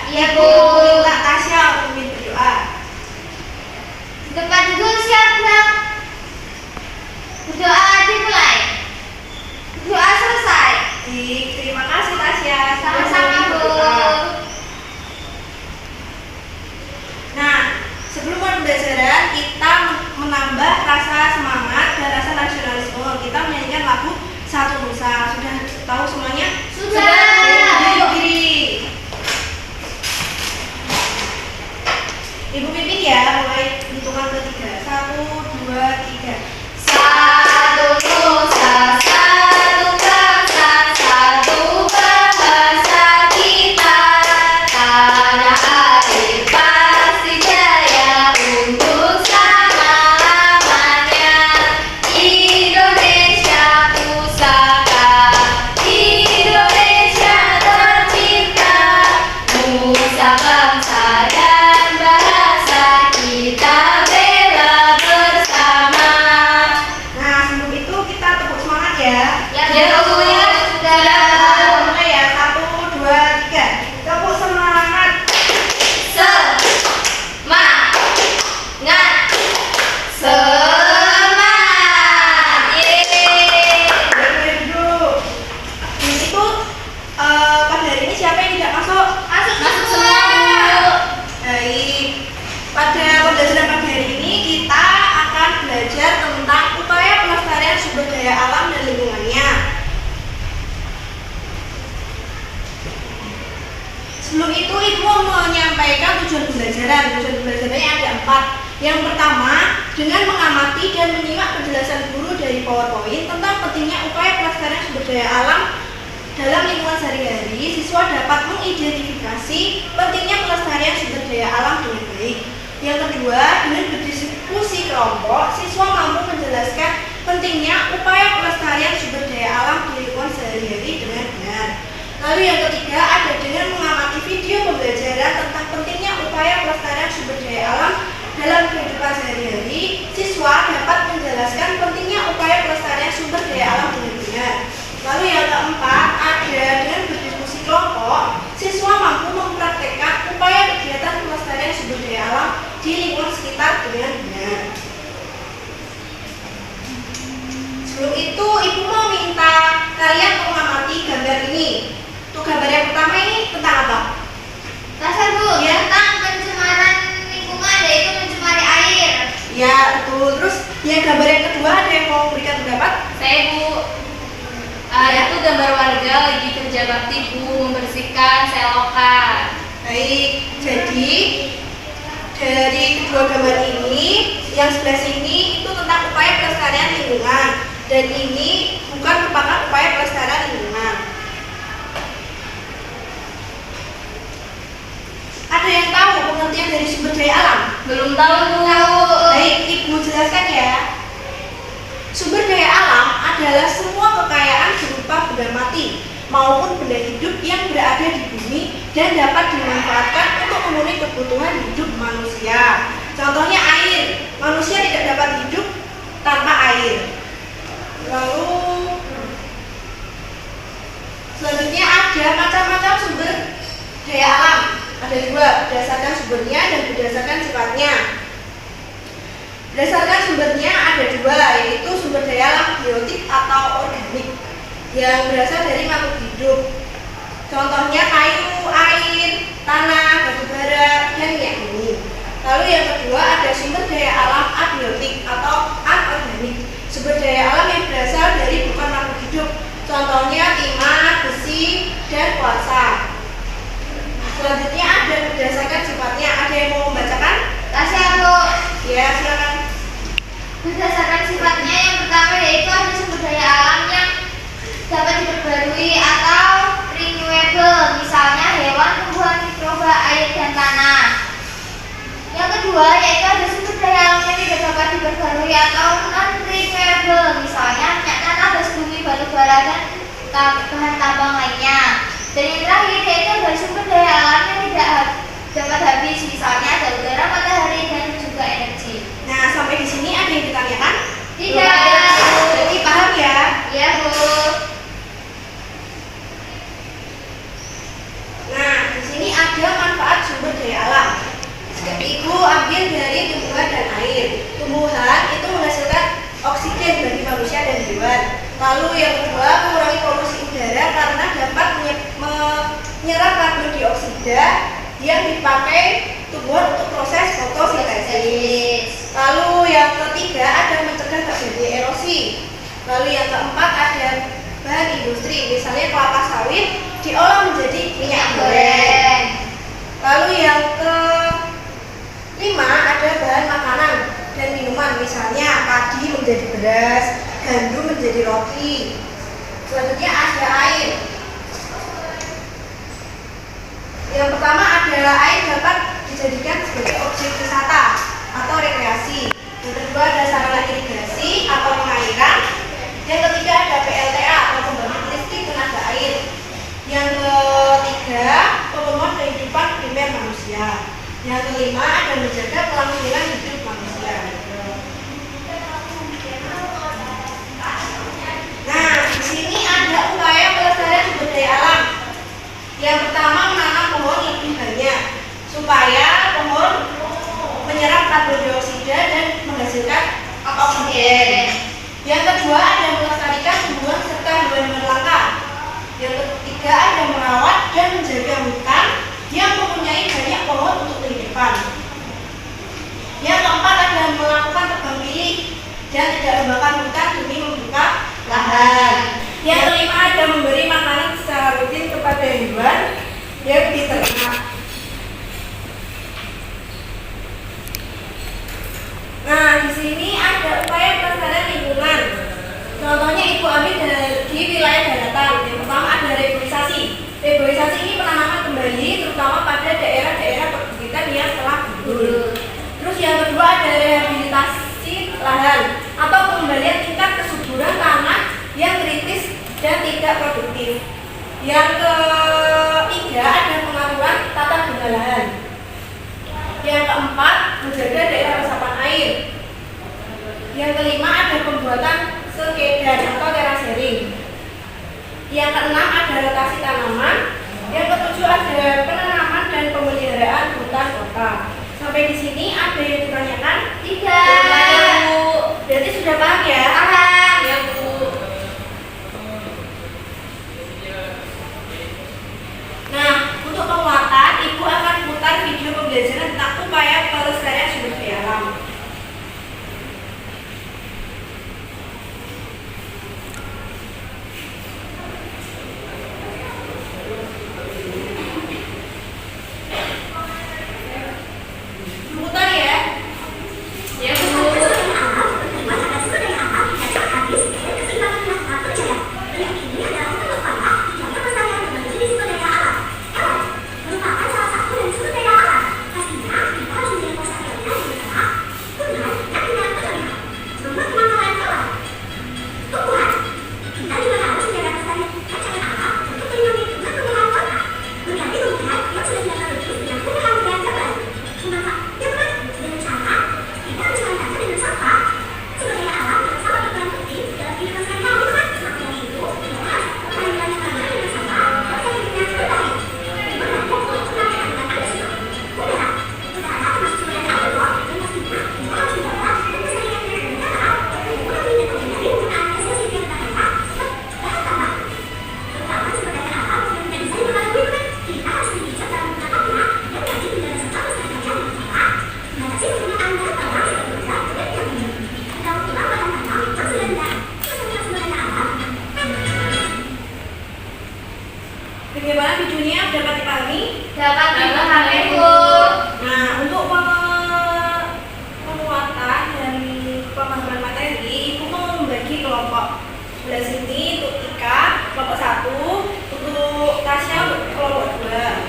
Iya, Bu. Kak Tasya untuk memimpin berdoa. Di depan dulu siap-siap. Berdoa dimulai. Berdoa selesai. Terima kasih Tasya. Sama-sama, Bu. Nah, sebelum pembelajaran kita menambah rasa semangat dan rasa nasionalisme. Kita menyanyikan lagu Satu Nusa. Sudah tahu semuanya? Sudah. Berdiri. Ibu pimpin ya, mulai hitungan ketiga. 1, 2, 3. Satu Nusa, satu bangsa, satu bahasa kita. Tanah air pasti jaya untuk selama-lamanya. Indonesia pusaka, Indonesia tercinta. Nusa bangsa dan bahasa kita bela bersama. Nah, sebelum itu kita tepuk semangat ya. Ya, Bu. Sudah. Mulai ya, 1, 2, 3. Tepuk semangat. Semangat. Semangat. Yeay. Boleh duduk. Itu pada hari ini siapa yang tidak masuk? Masuk semua, Bu. Baik. Pada pembelajaran pagi hari ini kita akan belajar tentang upaya pelestarian sumber daya alam dan lingkungannya. Sebelum itu, Ibu menyampaikan tujuan pembelajaran. Tujuan pembelajarannya ada 4. Yang pertama, dengan mengamati dan menyimak penjelasan guru dari PowerPoint tentang pentingnya upaya pelestarian sumber daya alam dalam lingkungan sehari-hari, siswa dapat mengidentifikasi pentingnya pelestarian sumber daya alam dengan baik. Yang kedua, dengan berdiskusi kelompok, siswa mampu menjelaskan pentingnya upaya pelestarian sumber daya alam di lingkungan sehari-hari dengan benar. Lalu yang ketiga, ada dengan mengamati video pembelajaran tentang pentingnya upaya pelestarian sumber daya alam dalam kehidupan sehari-hari, siswa dapat menjelaskan pentingnya upaya pelestarian sumber daya alam dengan benar. Lalu yang keempat, ada dengan berdiskusi kelompok, siswa mampu mempraktekkan upaya kegiatan pelestarian sumber daya alam di lingkungan sekitar dengan benar. Sebelum itu, Ibu mau minta kalian mengamati gambar ini. Untuk gambar yang pertama ini tentang apa? Dasar, Bu. Ya. Tentang pencemaran lingkungan, yaitu mencemari air. Ya, betul. Terus yang gambar yang kedua ada yang mau berikan pendapat? Saya, Bu. Itu gambar warga lagi kerja bakti, Bu, membersihkan selokan. Baik, jadi dari kedua gambar ini, yang sebelah sini itu tentang upaya pelestarian lingkungan, dan ini bukan merupakan upaya pelestarian lingkungan. Ada yang tahu pengertian dari sumber daya alam? Belum tahu, Bu. Baik, Ibu jelaskan ya. Sumber daya alam adalah semua kekayaan berupa benda mati maupun benda hidup yang berada di bumi dan dapat dimanfaatkan untuk memenuhi kebutuhan hidup manusia. Contohnya air. Manusia tidak dapat hidup tanpa air. Lalu selanjutnya ada macam-macam sumber daya alam. Ada 2, berdasarkan sumbernya dan berdasarkan sifatnya. Berdasarkan sumbernya ada 2, yaitu sumber daya alam biotik atau organik yang berasal dari makhluk hidup. Contohnya kayu, air, tanah, batu bara, dan minyak bumi. Lalu yang kedua ada sumber daya alam abiotik atau anorganik, sumber daya alam yang berasal dari bukan makhluk hidup. Contohnya timah, besi, dan kuarsa. Selanjutnya ada berdasarkan sifatnya. Ada yang mau membacakan? Tasya, Bu. Ya, silakan. Berdasarkan sifatnya, yang pertama yaitu ada sumber daya alam yang dapat diperbarui atau renewable, misalnya hewan, tumbuhan, mikroba, air, dan tanah. Yang kedua yaitu ada sumber daya alam yang tidak dapat diperbarui atau non-renewable, misalnya minyak tanah, gas bumi, batu bara, dan bahan tambang lainnya. Dan yang terakhir yaitu ada sumber daya alam yang tidak dapat habis, misalnya ada udara, matahari, dan juga energi. Nah, sampai di sini ada yang ditanyakan? Tidak. Jadi paham ya? Iya, Bu. Nah, di sini ada manfaat ambil dari tumbuhan dan air. Tumbuhan itu menghasilkan oksigen bagi manusia dan hewan. Lalu yang kedua, mengurangi polusi udara karena dapat menyerap karbon dioksida yang dipakai tumbuhan untuk proses fotosintesis. Lalu yang ketiga, ada mencegah terjadi erosi. Lalu yang keempat, ada bahan industri, misalnya kelapa sawit diolah menjadi minyak goreng. Lalu yang kelima, ada bahan makanan dan minuman, misalnya padi menjadi beras, gandum menjadi roti. Selanjutnya ada air. Yang pertama, ada air dapat dijadikan sebagai objek wisata atau rekreasi. Yang kedua, ada sarana irigasi atau pengairan. Yang ketiga, ada PLTA atau pembangkit listrik tenaga air. Yang ketiga, pemenuhan kehidupan primer manusia. Yang kelima, ada menjaga kelangsungan hidup manusia. Nah, di sini ada upaya pelestarian sumber daya alam. Yang pertama, menanam pohon lebih banyak supaya pohon menyerap karbon dioksida dan menghasilkan oksigen. Yang kedua, ada melestarikan tumbuhan serta hewan-hewan langka. Yang ketiga, ada merawat dan menjaga hutan yang mempunyai banyak pohon untuk kehidupan. Yang keempat, ada melakukan tebang pilih dan tidak membakar hutan demi membuka lahan. Yang kelima, ada memberi makanan secara rutin kepada hewan yang diternak. Nah, di sini ada upaya pelestarian lingkungan. Contohnya ibu ambil di wilayah daratan. Yang pertama, ada reboisasi. Reboisasi ini penanaman kembali, terutama pada daerah-daerah perbukitan yang telah gundul. Terus yang kedua, ada rehabilitasi lahan atau pengembalian tingkat kesuburan tanah yang kritis dan tidak produktif. Yang ketiga, ada pengaturan tata guna lahan. Yang keempat, menjaga daerah resapan air. Yang kelima, ada pembuatan sekedan atau terasering. Yang keenam, ada rotasi tanaman. Yang ketujuh, ada penanaman dan pemeliharaan hutan kota. Sampai di sini ada yang ditanyakan? Tidak. Bu. Berarti sudah paham ya? Paham. Ya, Bu. Nah, untuk penguatan, Ibu akan putar video pembelajaran tentang upaya pelestarian sumber daya alam. Putar ya. Ya, Bu. Bagaimana videonya dapat dipahami? Dapat dipahami, Bu. Nah, untuk penguatan dari pemahaman materi, Ibu mau membagi kelompok. Sebelah sini untuk Ika, kelompok 1, untuk Tasya, untuk kelompok 2.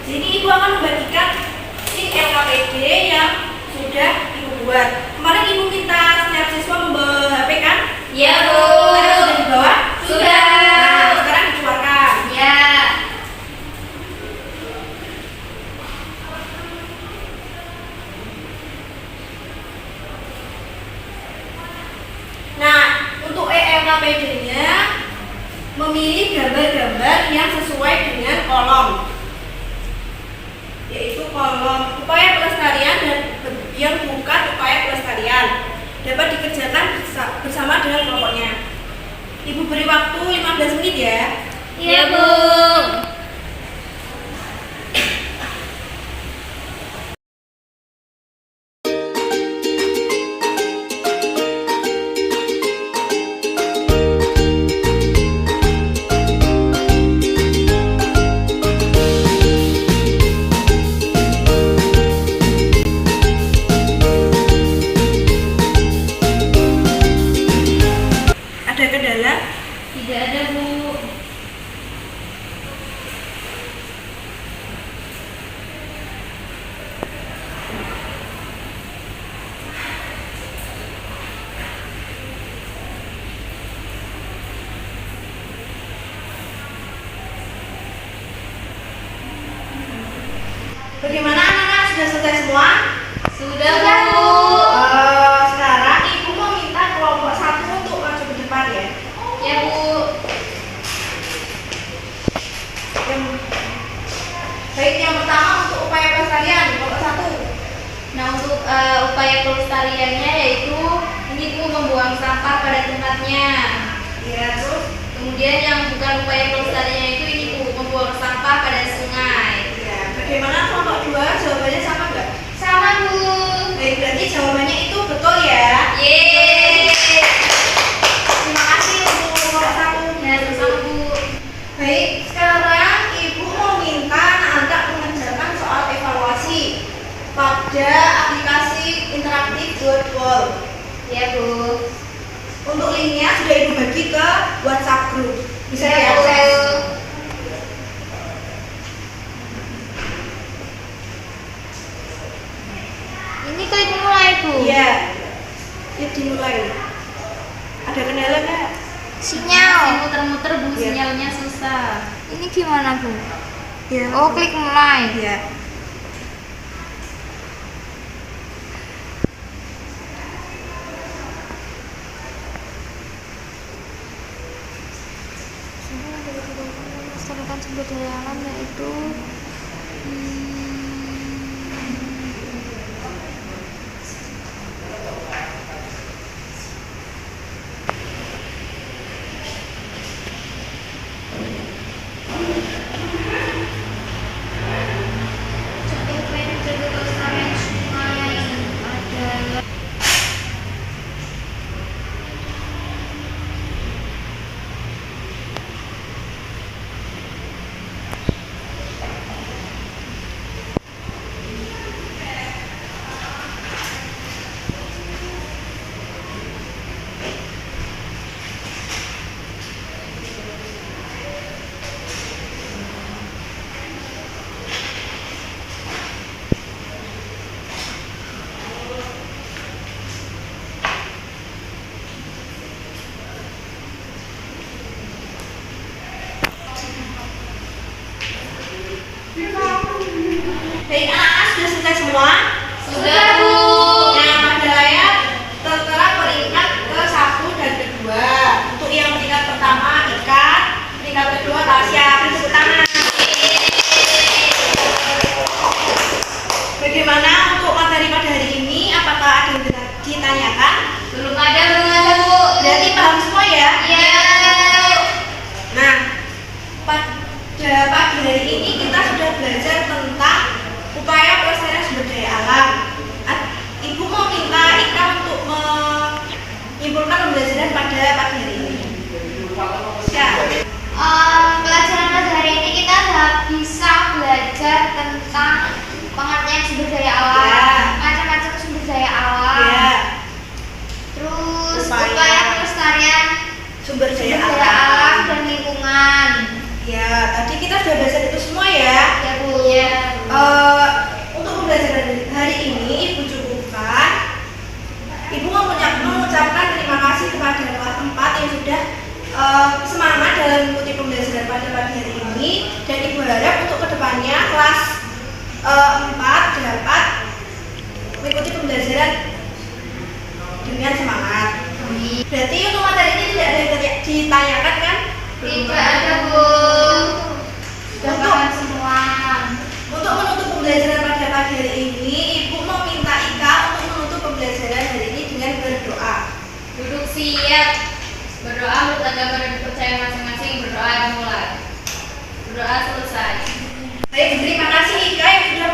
Sini Ibu akan membagikan sheet LKPD yang sudah Ibu buat. Kemarin Ibu minta setiap siswa membawa HP kan? Iya, Bu. Sekarang sudah dibawa? Sudah. Nah, sekarang dikeluarkan. Ya. Nah, untuk ELKPD-nya memilih gambar-gambar yang sesuai dengan kolom, yaitu kolom upaya pelestarian dan Ibu beri waktu 15 menit ya. Iya, Bu. Ada kendala? Tidak ada, Bu. Bagaimana anak-anak, sudah selesai semua? Sudah, Bu. Sekarang ibu mau minta kelompok 1 untuk maju ke depan ya. Ya, Bu. Baik, yang pertama untuk upaya pelestarian kelompok 1. Nah, untuk upaya pelestariannya yaitu ini, Bu, membuang sampah pada tempatnya. Ya, terus Kemudian yang bukan upaya pelestariannya itu ini, Bu, membuang sampah pada sungai. ya, bagaimana kelompok 2? Jawabannya sama nggak? Sama, Bu. Baik, berarti jawabannya itu betul ya. Yeay. Terima kasih untuk kelompok 1. Ya, sama, Bu. Baik, sekarang ibu mau minta anak-anak mengerjakan soal evaluasi pada aplikasi interaktif Wordwall. Ya, Bu. Untuk linknya sudah ibu bagi ke WhatsApp group. Bisa Ya, diakses. Bu. Ini klik mulai, Bu. Iya. Yuk dimulai. Ada kendala nggak? Sinyal. Muter-muter, Bu, Iya. sinyalnya susah. Ini gimana, Bu? Iya. Oh, klik mulai. Iya. Melestarikan sumber daya alam yaitu adalah Baik, anak-anak sudah selesai semua? Sudah, Bu. Nah, pada layar tertera peringkat ke-1 dan ke-2. Untuk yang peringkat pertama ikan, peringkat kedua Tasya. Beri tepuk tangan. Bagaimana untuk materi pada hari ini? Apakah ada yang ditanyakan? Belum ada, Bu. Berarti paham semua ya? Iya. Nah, pada pagi hari ini kita sudah belajar tentang upaya pelestarian sumber daya alam. Ibu mau minta Ika untuk menyimpulkan pembelajaran pada pagi hari ini. Ya. pelajaran pada hari ini kita bisa belajar tentang pengertian sumber daya alam, Ya. macam-macam sumber daya alam, Ya. terus Upaya upaya pelestarian Sumber sumber daya daya alam alam. dan lingkungan. Ya, tadi kita sudah belajar itu semua ya. Ya, Bu. Iya. Untuk pembelajaran hari ini Ibu cukupkan. Ibu mau mengucapkan terima kasih kepada kelas 4 yang sudah semangat dalam mengikuti pembelajaran pada pagi hari ini, dan Ibu harap untuk kedepannya kelas 4 dapat mengikuti pembelajaran dengan semangat. Berarti untuk materi ini tidak ada yang ditanyakan kan? Tidak ada, Bu. Sudah Untuk- paham semua. Untuk menutup pembelajaran pada pagi hari ini, Ibu mau minta Ika untuk menutup pembelajaran hari ini dengan berdoa. Duduk siap. Berdoa menurut agama dan kepercayaan masing-masing. Berdoa dimulai. Berdoa selesai. Baik, terima kasih Ika yang sudah